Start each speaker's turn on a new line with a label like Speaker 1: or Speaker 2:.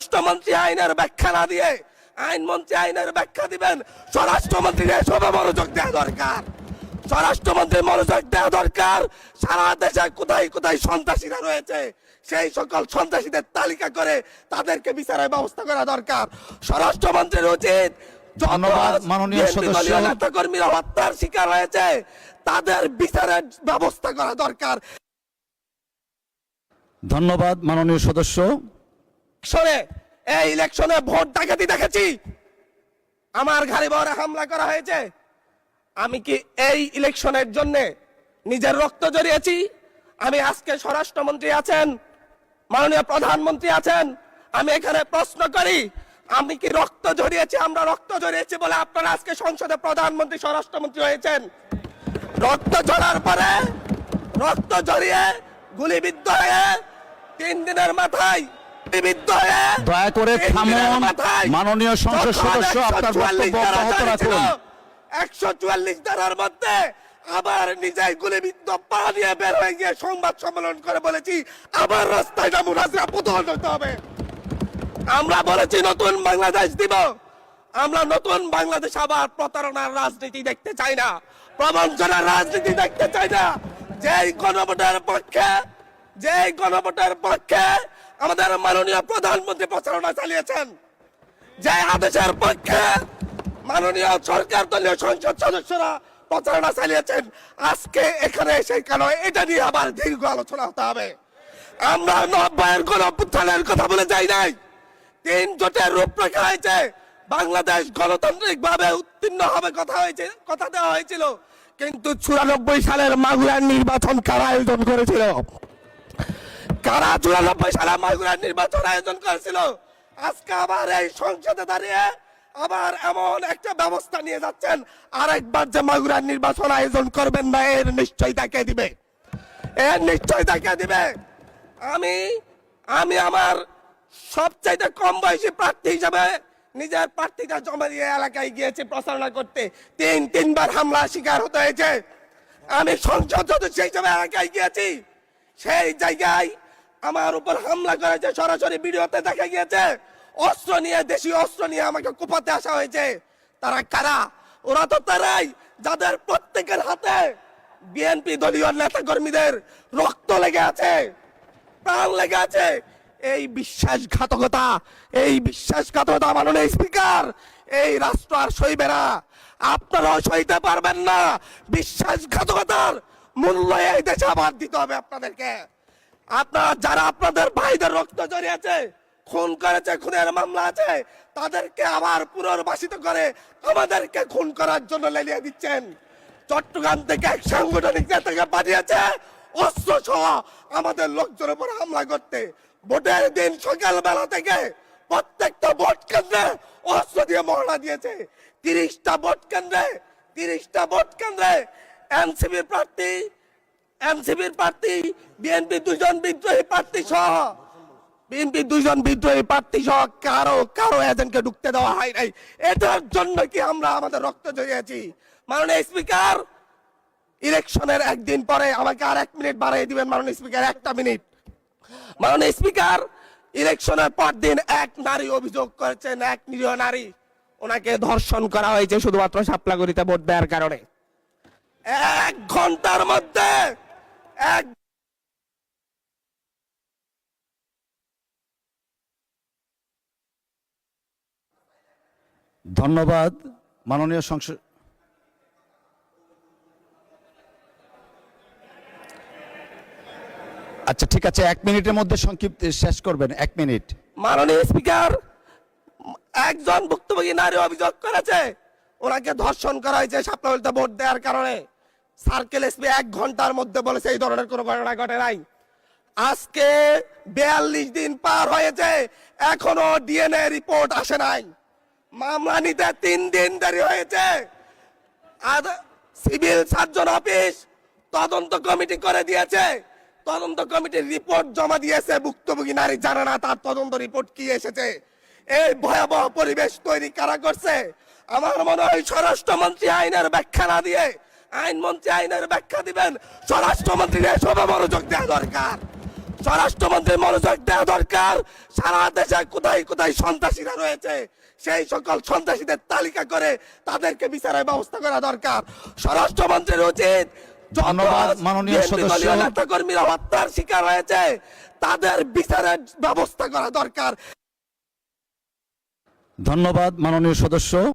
Speaker 1: স্বরাষ্ট্রমন্ত্রী আইনের ব্যাখ্যা না দিয়ে আইনমন্ত্রী আইনের ব্যাখ্যা দিবেন। স্বরাষ্ট্রমন্ত্রীর এসবে মনোযোগ দেওয়া দরকার। স্বরাষ্ট্রমন্ত্রীর মনোযোগ দেওয়া দরকার। সারা দেশে কোথায় কোথায় সন্ত্রাসীরা রয়েছে সেই সকল সন্ত্রাসীদের তালিকা করে তাদেরকে বিচারের ব্যবস্থা করা দরকার। স্বরাষ্ট্রমন্ত্রীর উচিত
Speaker 2: ধন্যবাদ মাননীয় সদস্য।
Speaker 1: নেতা কর্মীরা হত্যার শিকার হয়েছে তাদের বিচারের ব্যবস্থা করা দরকার।
Speaker 2: ধন্যবাদ মাননীয় সদস্য।
Speaker 1: এই ইলেকশনে ভোট ডাকাতি দেখেছি, আমার ঘাড়ি বহরে হামলা করা হয়েছে। আমি কি এই ইলেকশনের জন্য নিজের রক্ত জড়িয়েছি? আমি আজকে স্বরাষ্ট্রমন্ত্রী আছেন, মাননীয় প্রধানমন্ত্রী আছেন, আমি এখানে প্রশ্ন করি আমি কি রক্ত জড়িয়েছি? আমরা রক্ত জড়িয়েছি বলে আপনারা আজকে সংসদে প্রধানমন্ত্রী স্বরাষ্ট্রমন্ত্রী হয়েছেন। রক্ত ঝরার পরে রক্ত জড়িয়ে গুলিবিদ্ধ হয়ে 3 দিনের মাথায়
Speaker 2: দয়া করে থামুন মাননীয় সংসদ সদস্য, আপনার বক্তব্য অব্যাহত রাখুন।
Speaker 1: 144 ধারার মধ্যে আবার নিজেই গুলিবিদ্ধ পা দিয়ে বের হয়ে গিয়ে সংবাদ সম্মেলন করে বলেছি আবার রাস্তায় নামুন, হাসিনা পতন হতে হবে। আমরা বলেছি নতুন বাংলাদেশ দিব। আমরা নতুন বাংলাদেশ আবার প্রতারণার রাজনীতি দেখতে চাই না, প্রবঞ্চনার রাজনীতি দেখতে চাই না। যেই গণভোটের পক্ষে আমাদের মাননীয় প্রধানমন্ত্রী প্রচারণা চালিয়েছেন, যে আদেশের পক্ষে মাননীয় সরকার দলীয় সংসদ সদস্যরা প্রচারণা চালিয়েছেন, আজকে এখানে সেই কেন এটা নিয়ে আবার দীর্ঘ আলোচনা হতে হবে। আমরা 90-এর গণঅভ্যুত্থানের কথা বলে যাই নাই। 3 জোটের রূপরেখা হয়েছে, বাংলাদেশ গণতান্ত্রিক ভাবে উত্তীর্ণ হবে কথা দেওয়া হয়েছিল, কিন্তু 94 সালের মাগুরার নির্বাচন কারা আয়োজন করেছিল? কারা 94 সালে মাগুরার নির্বাচন আয়োজন করেছিল? আজকে আবার এই সংসদে দাঁড়িয়ে আবার এমন একটা ব্যবস্থা নিয়ে যাচ্ছেন, আরেকবার যে মাগুরার নির্বাচন আয়োজন করবেন না এর নিশ্চয়তা কে দিবে? এর নিশ্চয়তা কে দিবে? আমি আমার সবচাইতে কম বয়সী প্রার্থী হিসাবে নিজের প্রার্থীটা জমা দিয়ে এলাকায় গিয়েছি প্রচারণা করতে। 3বার হামলা শিকার হতে হয়েছে। আমি সংসদ সদস্য হিসেবে এলাকায় গিয়েছি, সেই জায়গায় আমার উপর হামলা করেছে, সরাসরি ভিডিওতে দেখা গিয়েছে। অস্ত্র নিয়ে, দেশীয় অস্ত্র নিয়ে আমাকে কোপাতে আসা হয়েছে। তারা কারা? ওরা তো তারাই যাদের প্রত্যেকের হাতে বিএনপি দলীয় নেতা কর্মীদের রক্ত লেগে আছে, প্রাণ লেগে আছে। এই বিশ্বাসঘাতকতা মাননীয় স্পিকার, এই রাষ্ট্র আর সইবে না। আপনারাও সইতে পারবেন না। বিশ্বাসঘাতকতার মূল্য এই দেশে আবার দিতে হবে আপনাদেরকে। আপনারা যারা আপনাদের ভাইদের রক্ত জড়িয়েছে, খুন করেছে, খুনের মামলা আছে, তাদেরকে আবার পুনর্বাসিত করে আমাদেরকে খুন করার জন্য লেলিয়ে দিচ্ছেন। চট্টগ্রাম থেকে এক সাংগঠনিক নেতাকে পাঠিয়েছে অস্ত্র সহ আমাদের লোকজনের উপর হামলা করতে। ভোটের দিন সকালবেলা থেকে প্রত্যেকটা ভোট কেন্দ্রে অস্ত্র দিয়ে মহড়া দিয়েছে। 30টা ভোট কেন্দ্রে এনসিপির প্রার্থী, বিএনপি 2জন বিদ্রোহী প্রার্থী সহ কারো এজেন্টকে ঢুকতে দেওয়া হয় নাই। এটার জন্য কি আমরা আমাদের রক্ত জড়িয়েছি? মাননীয় স্পিকার, ইলেকশনের একদিন পরে আমাকে আর 1 মিনিট বাড়িয়ে দিবেন মাননীয় স্পিকার, 1টা মিনিট। মাননীয় স্পিকার, ইলেকশনের পর দিন এক নারী অভিযোগ করেছেন, এক নিরীহ নারী, ওনাকে ধর্ষণ করা হয়েছে শুধুমাত্র শাপলাগড়িতে ভোট দেওয়ার কারণে। 1 ঘন্টার মধ্যে
Speaker 2: ধন্যবাদ মাননীয় সংসদ। আচ্ছা ঠিক আছে, 1 মিনিটের মধ্যে সংক্ষিপ্ত শেষ করবেন, 1 মিনিট।
Speaker 1: মাননীয় স্পিকার, একজন ভুক্তভোগী নারী অভিযোগ করেছে ওনাকে ধর্ষণ করা হয়েছে শাপলাগড়িতে ভোট দেওয়ার কারণে। সার্কেল এসপি 1 ঘন্টার মধ্যে বলেছে এই ধরনের কোনো ঘটনা ঘটে নাই। আজকে 42 দিন পার হয়েছে, এখনো ডিএনএ রিপোর্ট আসে নাই। মামলা নিতে 3 দিন দেরি হয়েছে। সিভিল সার্জন অফিস তদন্ত কমিটি করে দিয়েছে, তদন্ত কমিটির রিপোর্ট জমা দিয়েছে। ভুক্তভোগী নারী জানে না তার তদন্ত রিপোর্ট কি এসেছে। এই ভয়াবহ পরিবেশ তৈরি কারা করছে? আমার মনে হয় স্বরাষ্ট্রমন্ত্রী আইনের ব্যাখ্যা না দিয়ে আইনমন্ত্রী আইনের ব্যাখ্যা দিবেন। স্বরাষ্ট্রমন্ত্রীর এসবে মনোযোগ দেওয়া দরকার। স্বরাষ্ট্রমন্ত্রী মনোযোগ দেওয়া দরকার। সারা দেশে কোথায় কোথায় সন্ত্রাসীরা রয়েছে সেই সকল সন্ত্রাসীদের তালিকা করে তাদেরকে বিচারের ব্যবস্থা করা দরকার। স্বরাষ্ট্রমন্ত্রীর উচিত
Speaker 2: ধন্যবাদ মাননীয় সদস্য।
Speaker 1: নেতা কর্মীরা হত্যার শিকার হয়েছে তাদের বিচারের ব্যবস্থা করা দরকার।
Speaker 2: ধন্যবাদ মাননীয় সদস্য।